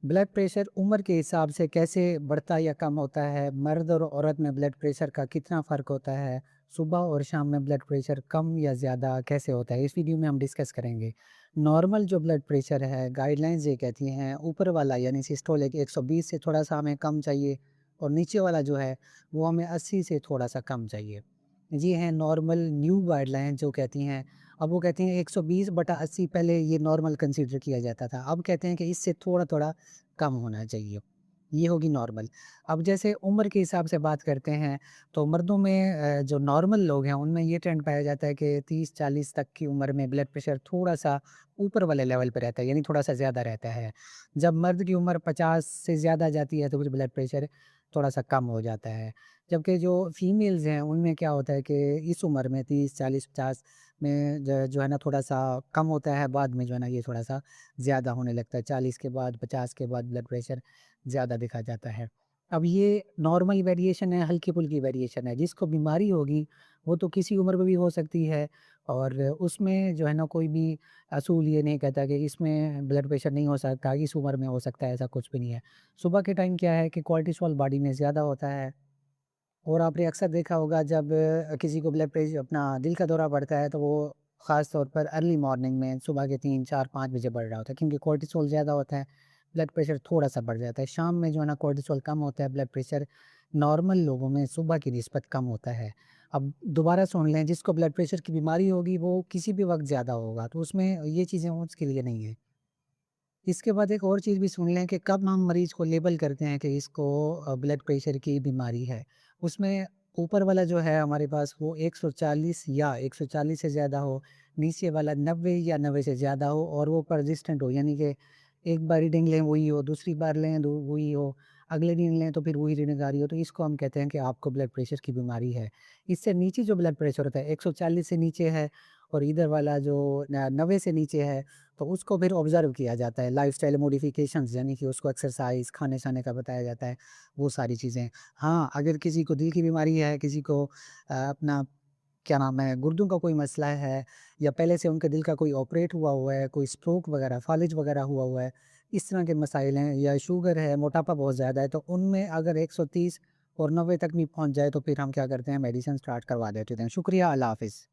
Blood pressure उम्र के हिसाब से कैसे बढ़ता या कम होता है? मर्द और औरत में ब्लड प्रेशर का कितना फ़र्क होता है? सुबह और शाम में ब्लड प्रेशर कम या ज़्यादा कैसे होता है? इस वीडियो में हम डिस्कस करेंगे। नॉर्मल जो ब्लड प्रेशर है, गाइडलाइंस ये कहती हैं ऊपर वाला यानी सिस्टोलिक 120 से थोड़ा-सा हमें कम चाहिए और नीचे वाला जो है वो हमें 80 से थोड़ा-सा कम चाहिए। ये हैं नॉर्मल न्यू गाइडलाइन जो कहती हैं। अब वो कहती हैं 120/80 पहले ये नॉर्मल कंसीडर किया जाता था। अब कहते हैं कि इससे थोड़ा-थोड़ा कम होना चाहिए। ये होगी नॉर्मल। अब जैसे उम्र के हिसाब से बात करते हैं, तो मर्दों में जो नॉर्मल लोग हैं, उनमें ये ट्रेंड पाया जाता है कि 30-40 तक की उम्र में ब्लड प्रेशर थोड़ा-सा ऊपर वाले लेवल पे रहता है, यानी थोड़ा-सा ज़्यादा रहता है। जब मर्द की उम्र 50 से ज़्यादा जाती है, तो फिर ब्लड प्रेशर थोड़ा-सा कम हो जाता है। जबकि जो फीमेल्स हैं, उनमें क्या होता है कि इस उम्र में 30, 40, 50 में जो है ना थोड़ा-सा कम होता है, बाद में जो है ना ये थोड़ा-सा ज़्यादा होने लगता है। 40 के बाद, 50 के बाद ब्लड प्रेशर ज़्यादा देखा जाता है। अब ये नॉर्मल वेरिएशन है, हल्की-फुल्की वेरिएशन है। जिसको बीमारी होगी, वो तो किसी उम्र में भी हो सकती है और उसमें जो है ना कोई भी असूल ये नहीं कहता कि इसमें ब्लड प्रेशर नहीं हो सकता, इस उम्र में हो सकता है, ऐसा कुछ भी नहीं है। सुबह के टाइम क्या है कि कोर्टिसोल बॉडी में ज़्यादा होता है और आपने अक्सर देखा होगा जब किसी को ब्लड प्रेशर अपना दिल का दौरा पड़ता है, तो वो ख़ास तौर पर अर्ली मॉर्निंग में सुबह के 3, 4, 5 बजे बढ़ रहा होता है क्योंकि कोर्टिसोल ज़्यादा होता है, ब्लड प्रेशर थोड़ा-सा बढ़ जाता है। शाम में जो है ना कोर्टिसोल कम होता है, ब्लड प्रेशर नॉर्मल लोगों में सुबह की निस्बत कम होता है। अब दोबारा सुन लें, जिसको ब्लड प्रेशर की बीमारी होगी वो किसी भी वक़्त ज़्यादा होगा, तो उसमें ये चीज़ें उसके लिए नहीं है। इसके बाद एक और चीज़ भी सुन लें कि कब हम मरीज़ को लेबल करते हैं कि इसको ब्लड प्रेशर की बीमारी है। उसमें ऊपर वाला जो है हमारे पास वो 140 या 140 से ज़्यादा हो, नीचे वाला 90 या 90 से ज़्यादा हो और वो परसिस्टेंट हो यानी कि एक बार रीडिंग लें वही हो, दूसरी बार लें दो वही हो, अगले दिन लें तो फिर वही रीडिंग आ रही हो, तो इसको हम कहते हैं कि आपको ब्लड प्रेशर की बीमारी है। इससे नीचे जो ब्लड प्रेशर होता है 140 से नीचे है और इधर वाला जो 90 से नीचे है तो उसको फिर ऑब्ज़र्व किया जाता है, लाइफ़स्टाइल मॉडिफ़िकेशंस यानी कि उसको एक्सरसाइज़, खाने-शाने का बताया जाता है, वो सारी चीज़ें। हाँ, अगर किसी को दिल की बीमारी है, किसी को अपना क्या नाम है, गुर्दों का कोई मसला है या पहले से उनके दिल का कोई ऑपरेट हुआ है, कोई स्ट्रोक वगैरह, फ़ालिज वगैरह हुआ है, इस तरह के मसाइल हैं या शुगर है, मोटापा बहुत ज़्यादा है, तो उनमें अगर 130 और 90 तक भी पहुँच जाए, तो फिर हम क्या करते हैं, मेडिसिन स्टार्ट करवा देते हैं। शुक्रिया, अल्लाह हाफ़िज़।